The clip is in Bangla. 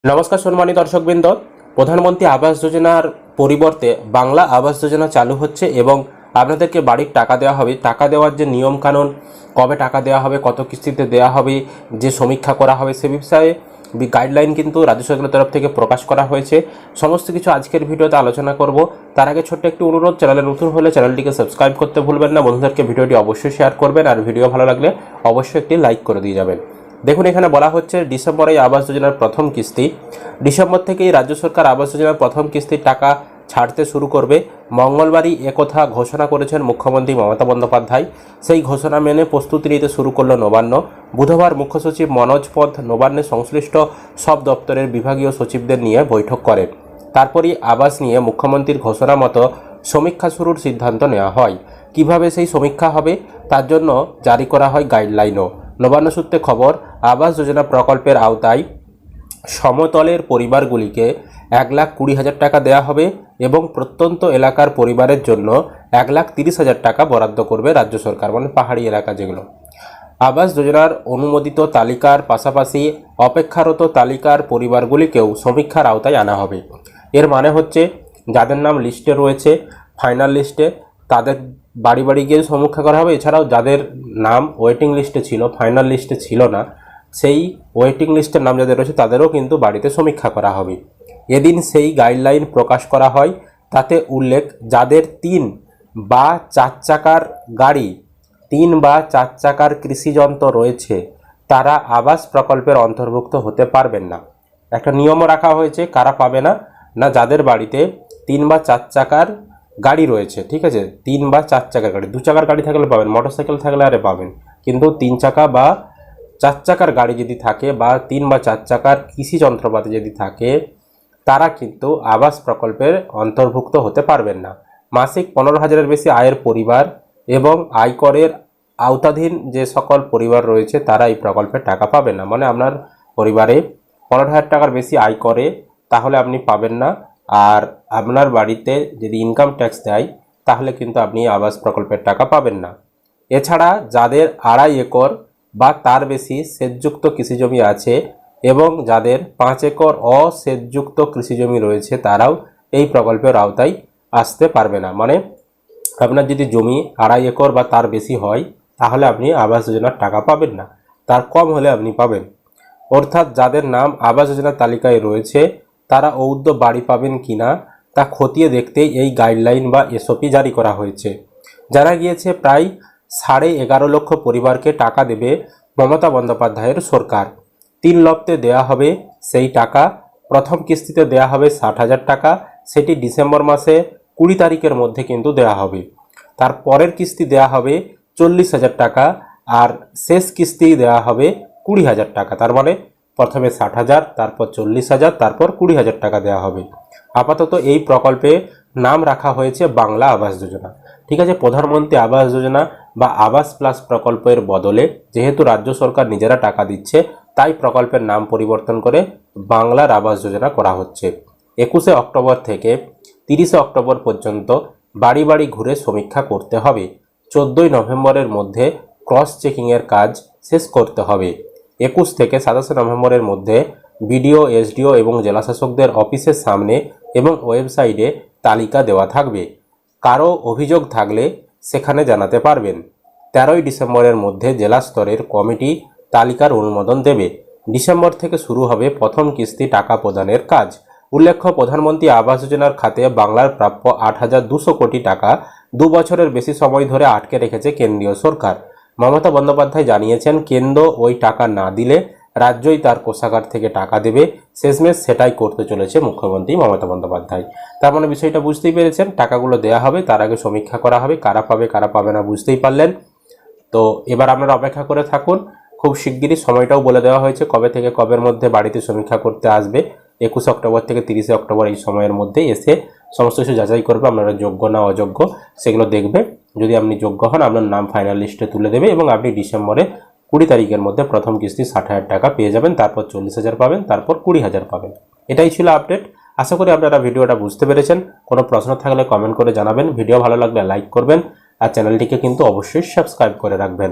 নমস্কার সম্মানিত দর্শকবৃন্দ। প্রধানমন্ত্রী আবাস যোজনার পরিবর্তে বাংলা আবাস যোজনা চালু হচ্ছে এবং আপনাদেরকে বাড়ির টাকা দেওয়া হবে। টাকা দেওয়ার যে নিয়মকানুন, কবে টাকা দেওয়া হবে, কত কিস্তিতে দেওয়া হবে, যে সমীক্ষা করা হবে, সে বিষয়ে গাইডলাইন কিন্তু রাজ্য সরকারের তরফ থেকে প্রকাশ করা হয়েছে। সমস্ত কিছু আজকের ভিডিওতে আলোচনা করব। তার আগে ছোট্ট একটি অনুরোধ, চ্যানেলে নতুন হলে চ্যানেলটিকে সাবস্ক্রাইব করতে ভুলবেন না। বন্ধুদেরকে ভিডিওটি অবশ্যই শেয়ার করবেন আর ভিডিও ভালো লাগলে অবশ্যই একটি লাইক করে দিয়ে যাবেন। দেখুন, এখানে বলা হচ্ছে ডিসেম্বরে আবাস যোজনার প্রথম কিস্তি। ডিসেম্বর থেকেই রাজ্য সরকার আবাস যোজনার প্রথম কিস্তির টাকা ছাড়তে শুরু করবে। মঙ্গলবারই একথা ঘোষণা করেছেন মুখ্যমন্ত্রী মমতা বন্দ্যোপাধ্যায়। সেই ঘোষণা মেনে প্রস্তুতি নিতে শুরু করলো নবান্ন। বুধবার মুখ্য সচিব মনোজ পথ নবান্নে সংশ্লিষ্ট সব দপ্তরের বিভাগীয় সচিবদের নিয়ে বৈঠক করেন। তারপরই আবাস নিয়ে মুখ্যমন্ত্রীর ঘোষণা মতো সমীক্ষা শুরুর সিদ্ধান্ত নেওয়া হয়। কিভাবে সেই সমীক্ষা হবে তার জন্য জারি করা হয় গাইডলাইনও। নবান্ন সূত্রে খবর, আবাস যোজনা প্রকল্পের আওতায় সমতলের পরিবারগুলিকে 1,20,000 টাকা দেওয়া হবে এবং প্রত্যন্ত এলাকার পরিবারের জন্য 1,30,000 টাকা বরাদ্দ করবে রাজ্য সরকার, মানে পাহাড়ি এলাকা যেগুলো। আবাস যোজনার অনুমোদিত তালিকার পাশাপাশি অপেক্ষারত তালিকার পরিবারগুলিকেও সমীক্ষার আওতায় আনা হবে। এর মানে হচ্ছে যাদের নাম লিস্টে রয়েছে, ফাইনাল লিস্টে, তাদের বাড়ি বাড়ি গিয়ে সমীক্ষা করা হবে। এছাড়াও যাদের নাম ওয়েটিং লিস্টে ছিল, ফাইনাল লিস্টে ছিল না, সেই ওয়েটিং লিস্টের নাম যাদের রয়েছে তাদেরও কিন্তু বাড়িতে সমীক্ষা করা হবে। এদিন সেই গাইডলাইন প্রকাশ করা হয়। তাতে উল্লেখ, যাদের 3 বা 4 চাকার গাড়ি, 3 বা 4 চাকার কৃষিযন্ত্র রয়েছে তারা আবাস প্রকল্পের অন্তর্ভুক্ত হতে পারবেন না। একটা নিয়মও রাখা হয়েছে, কারা পাবে না, না যাদের বাড়িতে 3 বা 4 চাকার গাড়ি রয়েছে, ঠিক আছে, 3 বা 4 চাকার গাড়ি, 2 চাকার গাড়ি থাকলে পাবেন, মোটরসাইকেল থাকলে আরে পাবেন, কিন্তু 3 চাকা বা 4 চাকার গাড়ি যদি থাকে বা 3 বা 4 চাকার কৃষি যন্ত্রপাতি যদি থাকে তারা কিন্তু আবাস প্রকল্পের অন্তর্ভুক্ত হতে পারবেন না। মাসিক 15,000-এর বেশি আয়ের পরিবার এবং আয়করের আওতাধীন যে সকল পরিবার রয়েছে তারা এই প্রকল্পের টাকা পাবেন না। মানে আপনার পরিবারে 15,000 টাকার বেশি আয় করে তাহলে আপনি পাবেন না। আর আপনার বাড়িতে যদি ইনকাম ট্যাক্স দেয় তাহলে কিন্তু আপনি আবাস প্রকল্পের টাকা পাবেন না। এছাড়া যাদের 2.5 একর বা তার বেশি সেচযুক্ত কৃষিজমি আছে এবং যাদের 5 একর অসেচযুক্ত কৃষিজমি রয়েছে তারাও এই প্রকল্পের আওতায় আসতে পারবে না। মানে আপনার যদি জমি 2.5 একর বা তার বেশি হয় তাহলে আপনি আবাস যোজনার টাকা পাবেন না, তার কম হলে আপনি পাবেন। অর্থাৎ যাদের নাম আবাস যোজনার তালিকায় রয়েছে তারা ঔদ্ধ বাড়ি পাবেন কিনা তা খতিয়ে দেখতেই এই গাইডলাইন বা এসওপি জারি করা হয়েছে। জানা গিয়েছে প্রায় 11.5 লক্ষ পরিবারকে টাকা দেবে মমতা বন্দ্যোপাধ্যায়ের সরকার। 3 লপ্তে দেওয়া হবে সেই টাকা। প্রথম কিস্তিতে দেওয়া হবে 60,000 টাকা, সেটি ডিসেম্বর মাসে 20 তারিখের মধ্যে কিন্তু দেওয়া হবে। তার পরের কিস্তি দেওয়া হবে 40,000 টাকা আর শেষ কিস্তি দেওয়া হবে 20,000 টাকা। তার মানে প্রথমে 60,000, তারপর 40,000, তারপর 20,000 টাকা দেওয়া হবে। আপাতত এই প্রকল্পে নাম রাখা হয়েছে বাংলা আবাস যোজনা। ঠিক আছে, প্রধানমন্ত্রী আবাস যোজনা বা আবাস প্লাস প্রকল্পের বদলে যেহেতু রাজ্য সরকার নিজেরা টাকা দিচ্ছে তাই প্রকল্পের নাম পরিবর্তন করে বাংলার আবাস যোজনা করা হচ্ছে। 21শে অক্টোবর থেকে 30শে অক্টোবর পর্যন্ত বাড়ি বাড়ি ঘুরে সমীক্ষা করতে হবে। 14ই নভেম্বরের মধ্যে ক্রস চেকিংয়ের কাজ শেষ করতে হবে। 21 থেকে 27শে নভেম্বরের মধ্যে বিডিও, এসডিও এবং জেলাশাসকদের অফিসের সামনে এবং ওয়েবসাইটে তালিকা দেওয়া থাকবে। কারো অভিযোগ থাকলে সেখানে জানাতে পারবেন। 13ই ডিসেম্বরের মধ্যে জেলা স্তরের কমিটি তালিকার অনুমোদন দেবে। ডিসেম্বর থেকে শুরু হবে প্রথম কিস্তি টাকা প্রদানের কাজ। উল্লেখ্য, প্রধানমন্ত্রী আবাস যোজনার খাতে বাংলার প্রাপ্য 8,200 কোটি টাকা 2 বছরের বেশি সময় ধরে আটকে রেখেছে কেন্দ্রীয় সরকার। মমতা বন্দ্যোপাধ্যায় জানিয়েছেন, কেন্দ্র ওই টাকা না দিলে রাজ্যই তার কোষাগার থেকে টাকা দেবে। শেষমেশ সেটাই করতে চলেছে মুখ্যমন্ত্রী মমতা বন্দ্যোপাধ্যায়। তার মানে বিষয়টা বুঝতেই পেরেছেন, টাকাগুলো দেওয়া হবে, তার আগে সমীক্ষা করা হবে, কারা পাবে কারা পাবে না বুঝতেই পারলেন। তো এবার আপনারা অপেক্ষা করে থাকুন। খুব শিগগিরই সময়টাও বলে দেওয়া হয়েছে কবে থেকে কবের মধ্যে বাড়িতে সমীক্ষা করতে আসবে। 21 অক্টোবর থেকে 30শে অক্টোবর এই সময়ের মধ্যে এসে সমস্ত কিছু যাচাই করবে, আপনারা যোগ্য না অযোগ্য সেগুলো দেখবে। যদি আপনি যোগ্য হন আপনার নাম ফাইনাল লিস্টে তুলে দেবে এবং আপনি ডিসেম্বরে 20 তারিখের মধ্যে প্রথম কিস্তি 60,000 টাকা পেয়ে যাবেন, তারপর 40,000 পাবেন, তারপর 20,000 পাবেন। এটাই ছিল আপডেট। আশা করি আপনারা ভিডিওটা বুঝতে পেরেছেন। কোনো প্রশ্ন থাকলে কমেন্ট করে জানাবেন। ভিডিও ভালো লাগলে লাইক করবেন আর চ্যানেলটিকে কিন্তু অবশ্যই সাবস্ক্রাইব করে রাখবেন।